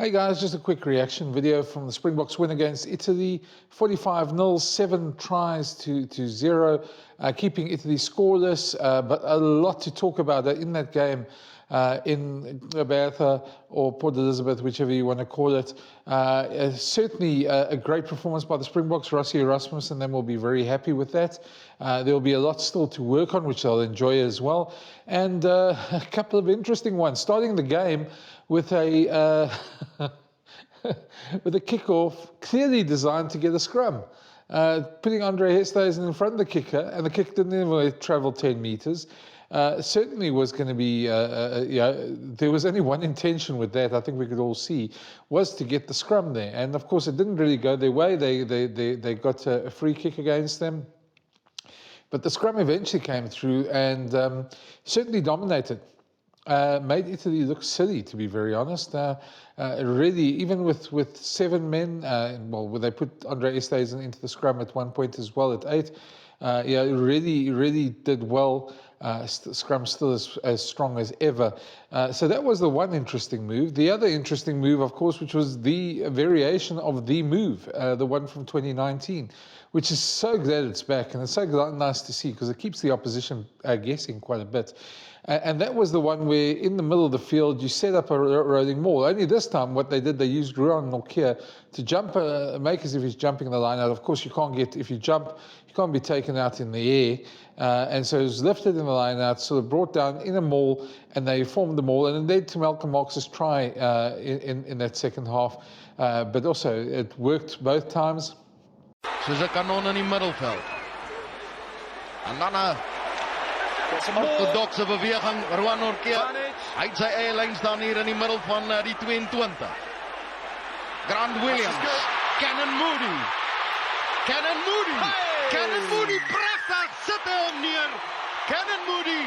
Hey guys, just a quick reaction video from the Springboks win against Italy. 45-0, 7 tries to 0, keeping Italy scoreless, but a lot to talk about in that game in Bertha or Port Elizabeth, whichever you want to call it. Certainly a great performance by the Springboks. Rassie Erasmus and them will be very happy with that. There will be a lot still to work on, which they'll enjoy as well. And a couple of interesting ones. Starting the game with a with a kickoff clearly designed to get a scrum. Putting Andre Hesthuizen in front of the kicker, and the kick didn't even travel 10 meters. Certainly was going to be, there was only one intention with that, I think we could all see, was to get the scrum there. And of course, it didn't really go their way. They got a free kick against them. But the scrum eventually came through and certainly dominated. Made Italy look silly, to be very honest. Really, even with 7 men, well, they put Andre Hesthuizen into the scrum at one point as well at 8. Really did well. Scrum still as strong as ever. So that was the one interesting move. The other interesting move, of course, which was the variation of the move, the one from 2019, which is so glad it's back. And it's so nice to see because it keeps the opposition guessing quite a bit. And that was the one where in the middle of the field, you set up a rolling maul. Only this time what they did, they used Ruan Nokia to jump, make as if he's jumping the line out. Of course, you can't get, if you jump, you can't be taken out in the air. And so it was lifted in the line out, sort of brought down in a maul, and they formed the maul. And it led to Malcolm Marx's try in that second half. But also, it worked both times. Soos 'n kanon in die middelveld. En dan 'n orthodoxe beweging, Ruan Nokia. Hy het sy eie lyn staan hier in die middel van die 22. Grant Williams, Cannon Moody. Cannon Moody, pragtig, sit hy hom neer. Cannon Moody,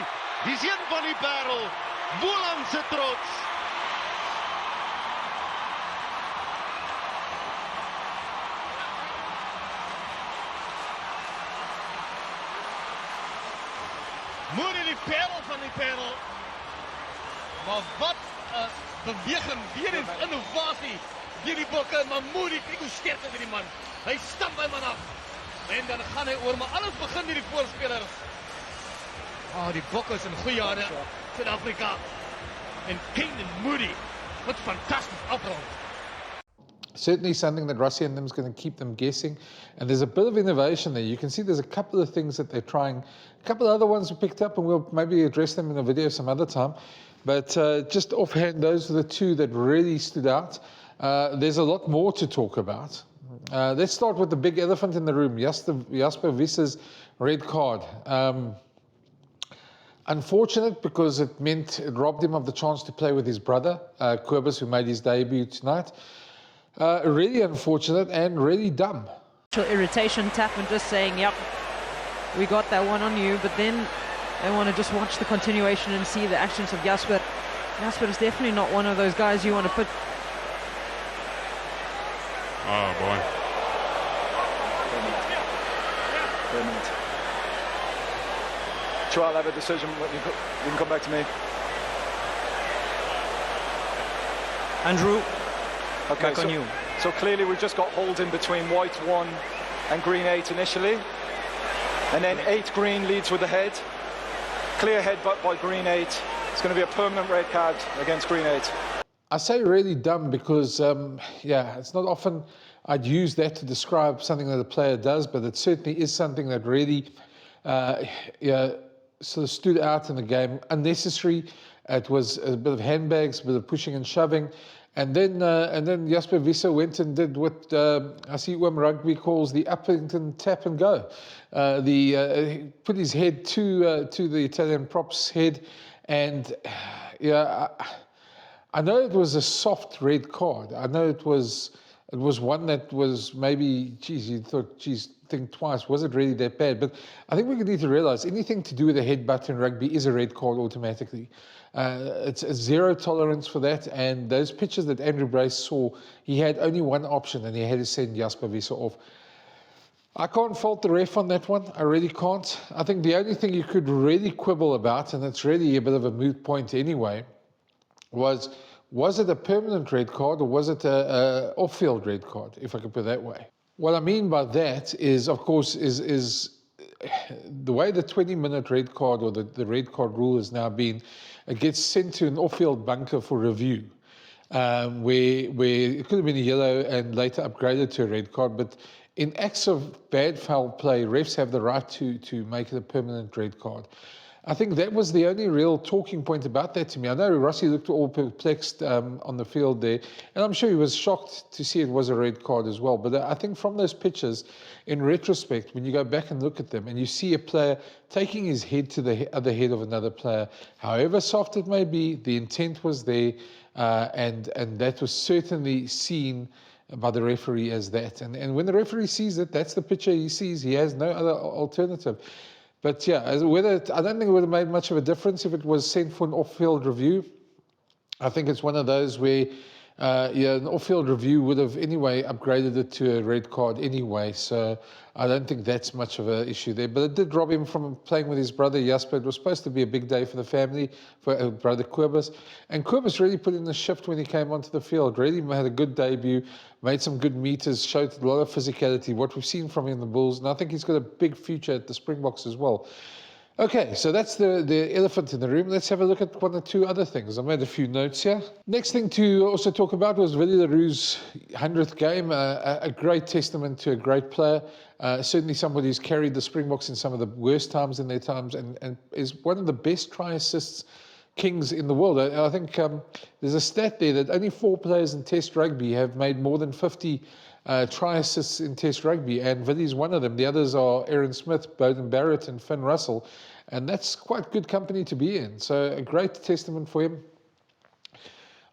die seun van die parel, Boland se trots. Moody die parel van die parel. Maar wat 'n beweging, weer eens innovasie deur die bokke, maar Moody, kyk hoe sterk is die man. Hy stamp hy man af. En dan gaan hy oor, maar alles begin met die voorspelers. Die bokke is in goeie hande, Suid-Afrika. En Cannon Moody, wat fantastisch afrond. Certainly something that Rassie and them is going to keep them guessing. And there's a bit of innovation there. You can see there's a couple of things that they're trying. A couple of other ones we picked up, and we'll maybe address them in a video some other time. But just offhand, those are the two that really stood out. There's a lot more to talk about. Let's start with the big elephant in the room, Jasper Wisse's red card. Unfortunate because it robbed him of the chance to play with his brother, Kobus, who made his debut tonight. Really unfortunate and really dumb. Irritation, Tapman just saying, yep, we got that one on you, but then they want to just watch the continuation and see the actions of Jasper. Jasper is definitely not one of those guys you want to put. Oh boy. I'll have a decision. You can come back to me. Andrew, okay, back on you. So clearly we've just got hold in between white 1 and green 8 initially. And then 8 green leads with the head. Clear headbutt by green 8. It's going to be a permanent red card against green 8. I say really dumb because, it's not often I'd use that to describe something that a player does, but it certainly is something that really sort of stood out in the game. Unnecessary. It was a bit of handbags, a bit of pushing and shoving. And then Jasper Wisse went and did what I see Rugby calls the Uppington tap and go. He put his head to the Italian prop's head, and I know it was a soft red card. I know it was one that was maybe, you thought, think twice, was it really that bad? But I think we need to realize anything to do with a headbutt in rugby is a red card automatically. It's a zero tolerance for that. And those pictures that Andrew Brace saw, he had only one option, and he had to send Jasper Wisse off. I can't fault the ref on that one. I really can't. I think the only thing you could really quibble about, and it's really a bit of a moot point anyway, was Was it a permanent red card or was it a off-field red card, if I could put it that way? What I mean by that is, of course, is the way the 20-minute red card or the red card rule has now been, it gets sent to an off-field bunker for review, where it could have been a yellow and later upgraded to a red card, but in acts of bad foul play, refs have the right to make it a permanent red card. I think that was the only real talking point about that to me. I know Rossi looked all perplexed on the field there, and I'm sure he was shocked to see it was a red card as well. But I think from those pictures, in retrospect, when you go back and look at them and you see a player taking his head to the other head of another player, however soft it may be, the intent was there, and that was certainly seen by the referee as that. And when the referee sees it, that's the picture he sees. He has no other alternative. But yeah, I don't think it would have made much of a difference if it was sent for an off-field review. I think it's one of those where an off-field review would have anyway upgraded it to a red card anyway. So I don't think that's much of an issue there. But it did rob him from playing with his brother Jasper. It was supposed to be a big day for the family, for brother Kobus. And Kobus really put in the shift when he came onto the field. Really had a good debut, made some good meters, showed a lot of physicality, what we've seen from him in the Bulls. And I think he's got a big future at the Springboks as well. Okay, so that's the elephant in the room. Let's have a look at one or two other things. I made a few notes here. Next thing to also talk about was Willie LaRue's 100th game, a great testament to a great player. Certainly somebody who's carried the Springboks in some of the worst times in their times and is one of the best try assists kings in the world. I think there's a stat there that only 4 players in Test rugby have made more than 50 try assists in Test rugby, and Villy's one of them. The others are Aaron Smith, Bowden Barrett, and Finn Russell, and that's quite good company to be in. So a great testament for him.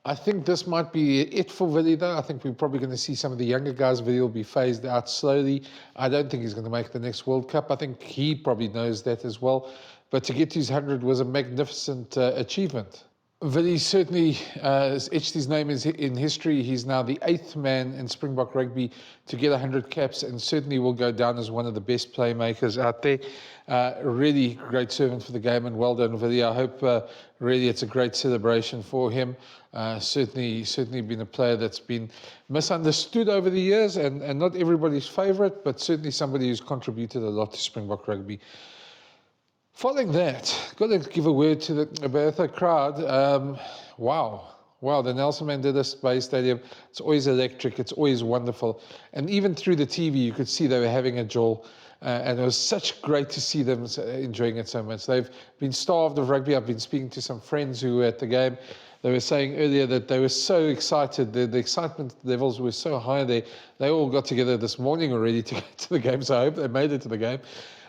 I think this might be it for Villy, though. I think we're probably going to see some of the younger guys. Villy will be phased out slowly. I don't think he's going to make the next World Cup. I think he probably knows that as well. But to get to his 100 was a magnificent achievement. Villy certainly has etched his name in history. He's now the 8th man in Springbok rugby to get 100 caps and certainly will go down as one of the best playmakers out there. Really great servant for the game and well done, Villy. I hope really it's a great celebration for him. Certainly been a player that's been misunderstood over the years and not everybody's favourite, but certainly somebody who's contributed a lot to Springbok rugby. Following that, got to give a word to the Bertha crowd. Wow, the Nelson Mandela Bay Stadium, it's always electric, it's always wonderful. And even through the TV, you could see they were having a jolt. And it was such great to see them enjoying it so much. They've been starved of rugby. I've been speaking to some friends who were at the game. They were saying earlier that they were so excited. The excitement levels were so high there. They all got together this morning already to get to the game, so I hope they made it to the game.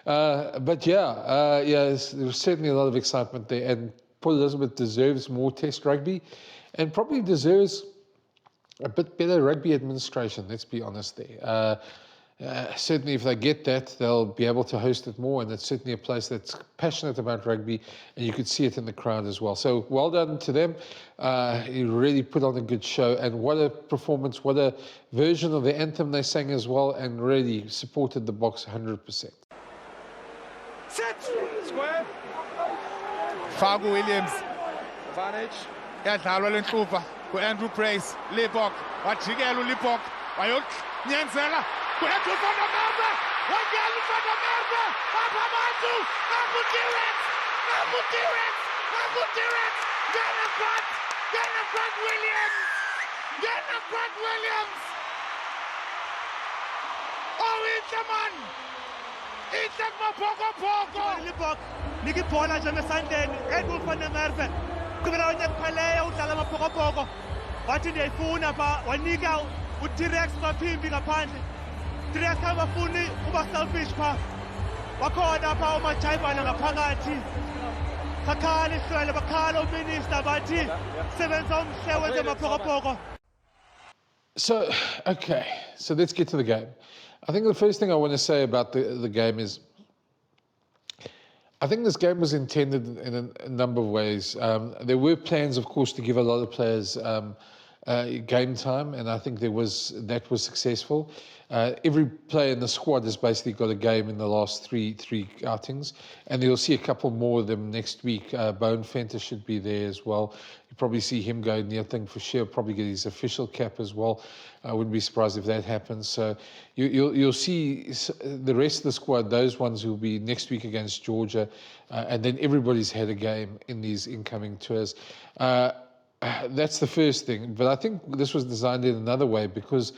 But there was certainly a lot of excitement there, and Port Elizabeth deserves more Test rugby and probably deserves a bit better rugby administration, let's be honest there. Certainly if they get that, they'll be able to host it more, and it's certainly a place that's passionate about rugby, and you could see it in the crowd as well. So well done to them. He really put on a good show, and what a performance, what a version of the anthem they sang as well, and really supported the Boks 100%. Set! Square. Fagu Williams. Advantage. Yadlalwa lenhluva ku-Andrew Brace. Libbok. Wajikela uLibbok. Wayonyanisela. Ku-Andrew van der Merwe. Wanyela van der Merwe. Apha abantu. Naku-T-Rex. Naku-T-Rex. Naku-T-Rex. Ngena-front Williams. Ngena-front Williams. Oh, inhle man. Inhle kumapokopoko. Libbok nika ibhola nje esandleni Andrew van der Merwe ugqibela unyaka pheleyo udlala amapokopoko wathi ndiyayifuna pha wanika u-T-Rex maphimbi ngaphandle. T-Rex abafuni uba selfish pha wakhona pha umajaibana ngaphakathi sakhala ihlwele bakhala uminista bathi sebenza umhle wenze amapokopoko. So let's get to the game. I think the first thing I want to say about the game is I think this game was intended in a number of ways. There were plans, of course, to give a lot of players game time, and I think that was successful. Every player in the squad has basically got a game in the last three outings, and you'll see a couple more of them next week. Bone Fenter should be there as well. You probably see him go near thing for sure. Probably get his official cap as well. I wouldn't be surprised if that happens. So you'll see the rest of the squad. Those ones will be next week against Georgia, and then everybody's had a game in these incoming tours. That's the first thing. But I think this was designed in another way because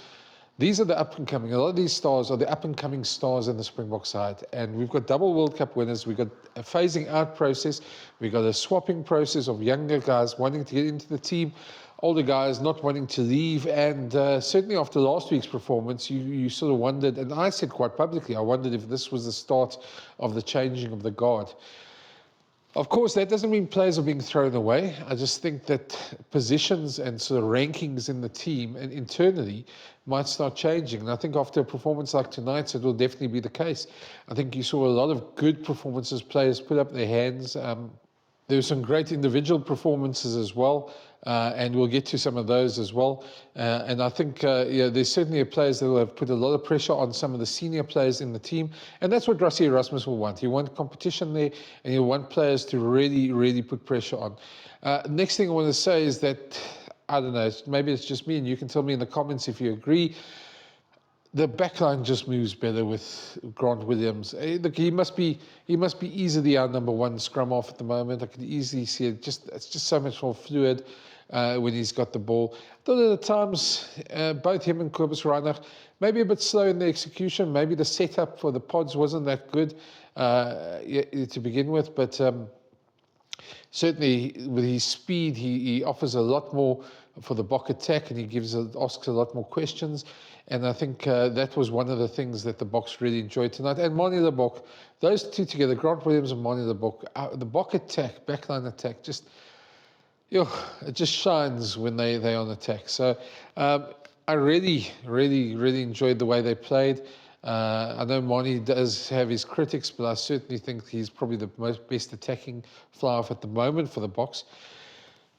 these are the up-and-coming. A lot of these stars are the up-and-coming stars in the Springbok side. And we've got double World Cup winners. We've got a phasing out process. We've got a swapping process of younger guys wanting to get into the team, older guys not wanting to leave. And certainly after last week's performance, you sort of wondered, and I said quite publicly, I wondered if this was the start of the changing of the guard. Of course, that doesn't mean players are being thrown away. I just think that positions and sort of rankings in the team and internally might start changing. And I think after a performance like tonight's, it will definitely be the case. I think you saw a lot of good performances, players put up their hands. There were some great individual performances as well, and we'll get to some of those as well. And I think there's certainly players that will have put a lot of pressure on some of the senior players in the team, and that's what Rassie Erasmus will want. He wants competition there, and he'll want players to really, really put pressure on. Next thing I want to say is that, I don't know, maybe it's just me, and you can tell me in the comments if you agree. The backline just moves better with Grant Williams. Look, he must be easily our number one scrum off at the moment. I could easily see it. It's just so much more fluid when he's got the ball. Though at times, both him and Kobus Reinach, maybe a bit slow in the execution. Maybe the setup for the pods wasn't that good to begin with. But certainly with his speed, he offers a lot more for the Bok attack, and he asks a lot more questions. And I think that was one of the things that the Boks really enjoyed tonight. And Manie Lebok, those two together, Grant Williams and Manie Lebok, the Bok attack, backline attack, it just shines when they're on attack. So I really, really, really enjoyed the way they played. I know Manie does have his critics, but I certainly think he's probably the best attacking fly-off at the moment for the Boks.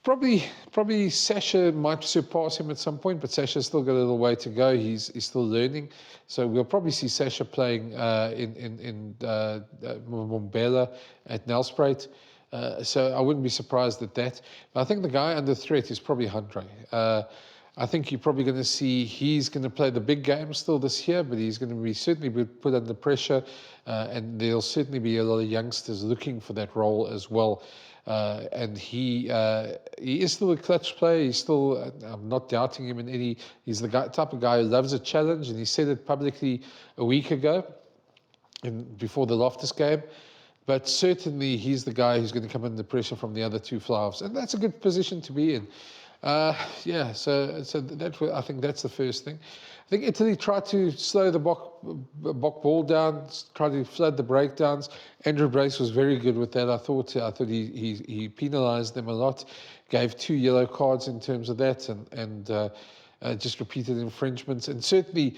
Probably Sasha might surpass him at some point, but Sasha's still got a little way to go. He's still learning. So we'll probably see Sasha playing in Mbombela at Nelspruit. So I wouldn't be surprised at that. But I think the guy under threat is probably Andre. I think you're probably going to see he's going to play the big game still this year, but he's going to be certainly be put under pressure, and there'll certainly be a lot of youngsters looking for that role as well. And he is still a clutch player. He's still, I'm not doubting him in any. He's the type of guy who loves a challenge, and he said it publicly a week ago, before the Loftus game. But certainly he's the guy who's going to come under pressure from the other two fly-offs, and that's a good position to be in. So I think that's the first thing. I think Italy tried to slow the Bok ball down, tried to flood the breakdowns. Andrew Brace was very good with that. I thought he penalised them a lot, gave 2 yellow cards in terms of that, and just repeated infringements, and certainly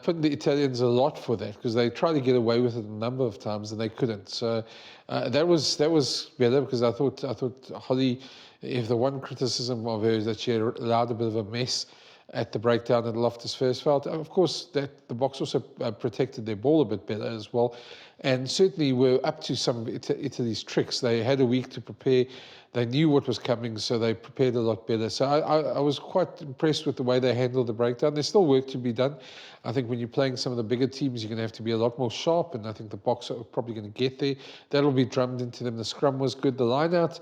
put the Italians a lot for that, because they tried to get away with it a number of times and they couldn't. So that was better, because I thought Holly, if the one criticism of her is that she allowed a bit of a mess at the breakdown at Loftus Versfeld. Of course, that the Boks also protected their ball a bit better as well, and certainly were up to some of Italy's tricks. They had a week to prepare. They knew what was coming, so they prepared a lot better. So I was quite impressed with the way they handled the breakdown. There's still work to be done. I think when you're playing some of the bigger teams, you're going to have to be a lot more sharp, and I think the Boks are probably going to get there. That'll be drummed into them. The scrum was good. The line-out,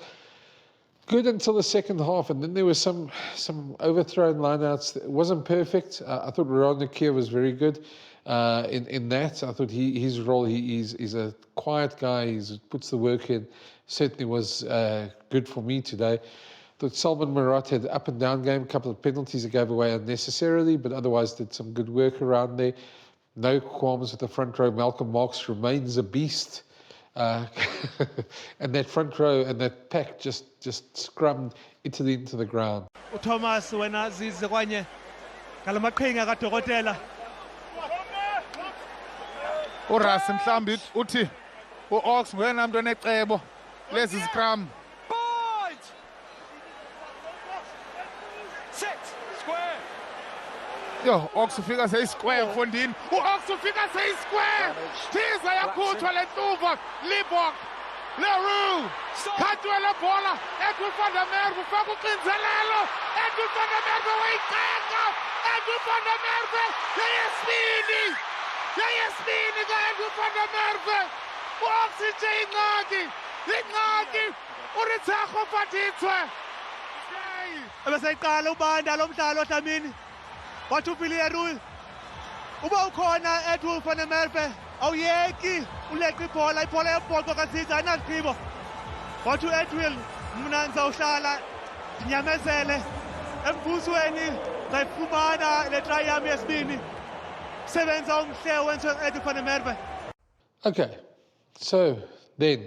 good until the second half, and then there were some overthrown lineouts. It wasn't perfect. I thought Ron Nakir was very good in that. I thought his role, he's a quiet guy. He puts the work in. Certainly was good for me today. I thought Salman Marat had up and down game, a couple of penalties he gave away unnecessarily, but otherwise did some good work around there. No qualms with the front row. Malcolm Marx remains a beast. And that front row and that pack just scrummed Italy into the ground. Thomas wena zize kwanye ngalamaqhinga kaDokotela uRas mhlambi uthi uOx nguyena umuntu onecebo lezi scrum. Set. Square. Yo, Ox ufika square mfondini. U-Ox ufika square. Thiza yakhutshwa le ntuva. Libok. Leroux. Khathiwe le bola. Edwin van der Merwe ufaka uxinzelelo. Edwin van der Merwe uyiqaqa. Edwin van der Merwe. Yeyesibini. Yeyesibini ka-Edwin van der Merwe. U-Ox itshe ingxaki. Ingxaki. Uritsago Patitswe. Ebeseyiqala ubanda lo mdlalo Dlamini. Wathi uVillarreal uba ukhona Edwin van der Merwe awuyeki uleqa ibhola yebhoxo kaZiza ayinazigqibo. Wathi uEdwin mna ngizawuhlala ndinyamezele embusweni ngayifumana le try yami yesibini. Sebenza omhle wenziwe Edwin van der Merwe. Okay, so then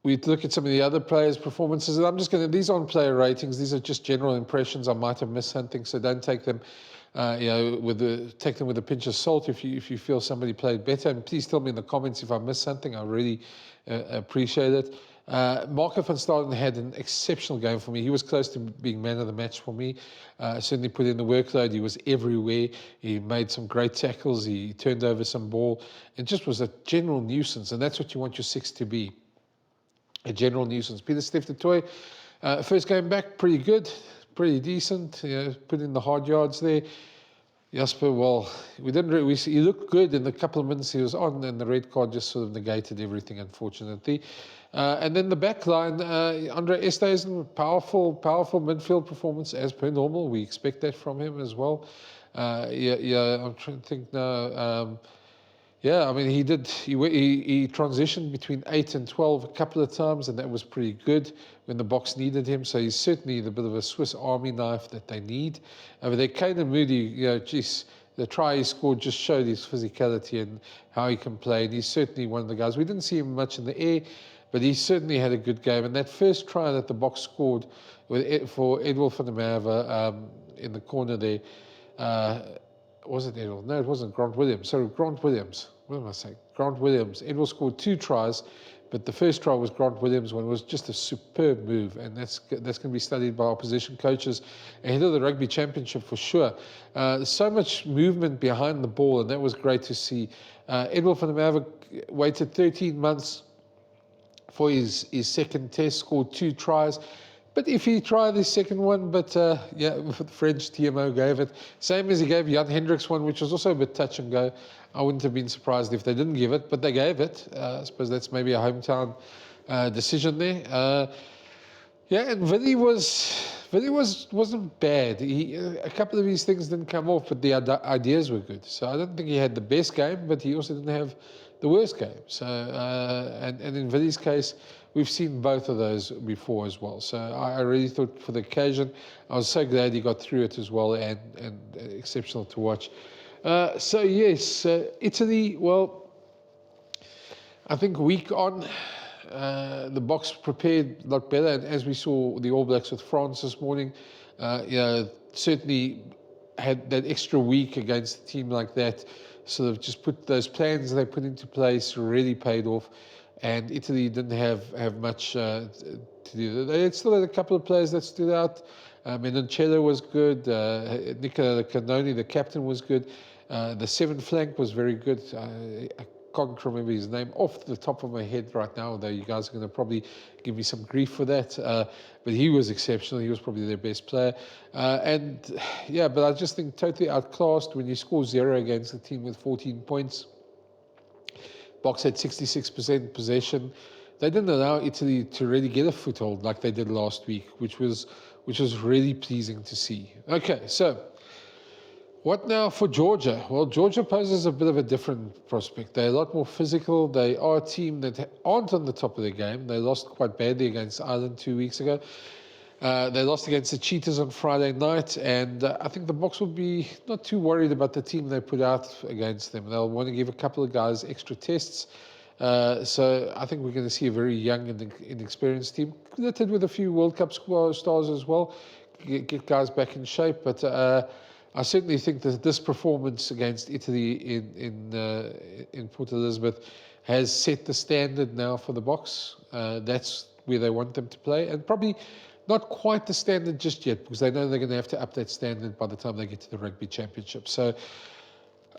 we look at some of the other players' performances, and I'm just going to, these aren't player ratings, these are just general impressions. I might have missed something, so don't take them, take them with a pinch of salt if you feel somebody played better. And please tell me in the comments if I missed something. I really appreciate it. Marco van Staden had an exceptional game for me. He was close to being man of the match for me. Certainly put in the workload. He was everywhere. He made some great tackles. He turned over some ball. It just was a general nuisance, and that's what you want your six to be. A general nuisance. Pieter-Steph du Toit, first game back, pretty good, pretty decent. Put in the hard yards there. Jasper, well, we didn't really, he looked good in the couple of minutes he was on, and the red card just sort of negated everything, unfortunately. And then the back line, Andre Esthuizen, powerful midfield performance as per normal. We expect that from him as well. I'm trying to think now. Yeah, I mean, he transitioned between 8 and 12 a couple of times, and that was pretty good when the box needed him. So he's certainly the bit of a Swiss Army knife that they need. Over there, Caden Moody, the try he scored just showed his physicality and how he can play. And he's certainly one of the guys. We didn't see him much in the air, but he certainly had a good game. And that first try that the box scored for Edwin van der Merwe in the corner there, was it Edwin? No, it wasn't Grant Williams. Sorry, Grant Williams. What am I saying? Grant Williams. Edwin scored 2 tries, but the first try was Grant Williams' one. It was just a superb move, and that's going to be studied by opposition coaches ahead of the Rugby Championship for sure. So much movement behind the ball, and that was great to see. Edwin van der Merwe waited 13 months for his second test, scored 2 tries. But if he tried his second one, but the French TMO gave it. Same as he gave Jan Hendricks one, which was also a bit touch and go. I wouldn't have been surprised if they didn't give it, but they gave it. I suppose that's maybe a hometown decision there. And Vinny wasn't bad. A couple of his things didn't come off, but the ideas were good. So I don't think he had the best game, but he also didn't have the worst game. So and in Vinny's case, we've seen both of those before as well. So I really thought for the occasion, I was so glad he got through it as well, and exceptional to watch. So yes, Italy, well, I think week on, the box prepared a lot better. And as we saw the All Blacks with France this morning, certainly had that extra week against a team like that, sort of just put those plans they put into place really paid off. And Italy didn't have much to do. They still had a couple of players that stood out. Menoncello was good. Nicola Cannoni, the captain, was good. The 7th flank was very good. I can't remember his name off the top of my head right now, although you guys are going to probably give me some grief for that. But he was exceptional. He was probably their best player. But I just think totally outclassed when you score 0 against a team with 14 points. Box had 66% possession. They didn't allow Italy to really get a foothold like they did last week, which was really pleasing to see. Okay, so what now for Georgia? Well, Georgia poses a bit of a different prospect. They're a lot more physical. They are a team that aren't on the top of their game. They lost quite badly against Ireland 2 weeks ago. They lost against the Cheetahs on Friday night, and I think the Boks will be not too worried about the team they put out against them. They'll want to give a couple of guys extra tests. So I think we're going to see a very young and inexperienced team, littered with a few World Cup stars as well, get guys back in shape. But I certainly think that this performance against Italy in Port Elizabeth has set the standard now for the Boks. That's where they want them to play, and probably not quite the standard just yet, because they know they're going to have to update standard by the time they get to the Rugby Championship. So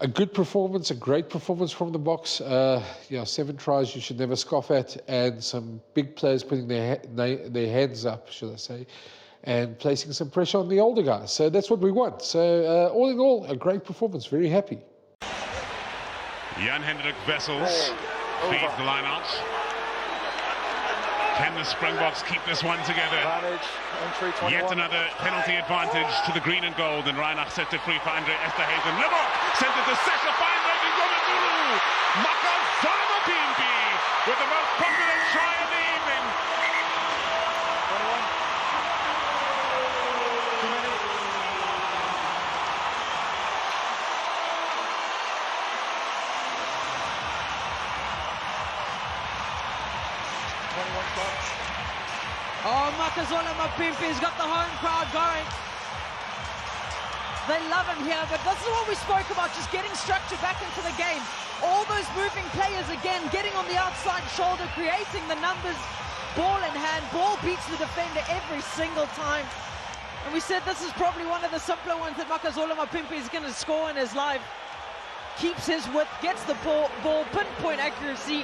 a good performance, a great performance from the Boks. 7 tries you should never scoff at, and some big players putting their hands up, should I say, and placing some pressure on the older guys. So that's what we want. So all in all, a great performance. Very happy. Jan-Hendrik Wessels feeds the line out. Can the Springboks keep this one together? Yet another penalty advantage to the green and gold, and Reinach set it free for Andre Esterhuizen. Libbok sent it to Sesha Feinberg and Gomezulu. Makazama Pimpi with the most popular try of the evening. 21 shots. Oh, Makazola Mapimpi's got the home crowd going. They love him here, but this is what we spoke about, just getting structure back into the game. All those moving players again, getting on the outside shoulder, creating the numbers, ball in hand, ball beats the defender every single time. And we said this is probably one of the simpler ones that Makazola Mapimpi is going to score in his life. Keeps his width, gets the ball, pinpoint accuracy.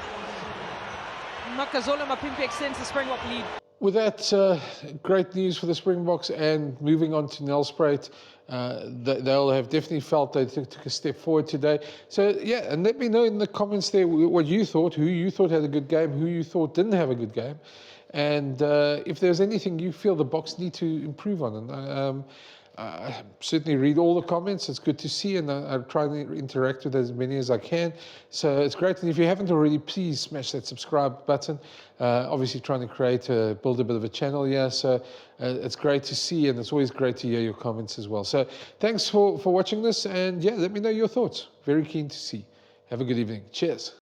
Makazola Mapimpi extends the Springbok lead. With that, great news for the Springboks, and moving on to Nelspruit, they'll have definitely felt they took a step forward today. So yeah, and let me know in the comments there what you thought, who you thought had a good game, who you thought didn't have a good game, and if there's anything you feel the Boks need to improve on. And I certainly read all the comments. It's good to see, and I try and interact with as many as I can. So it's great. And if you haven't already, please smash that subscribe button. Obviously trying to build a bit of a channel here. So it's great to see, and it's always great to hear your comments as well. So thanks for watching this, and yeah, let me know your thoughts. Very keen to see. Have a good evening. Cheers.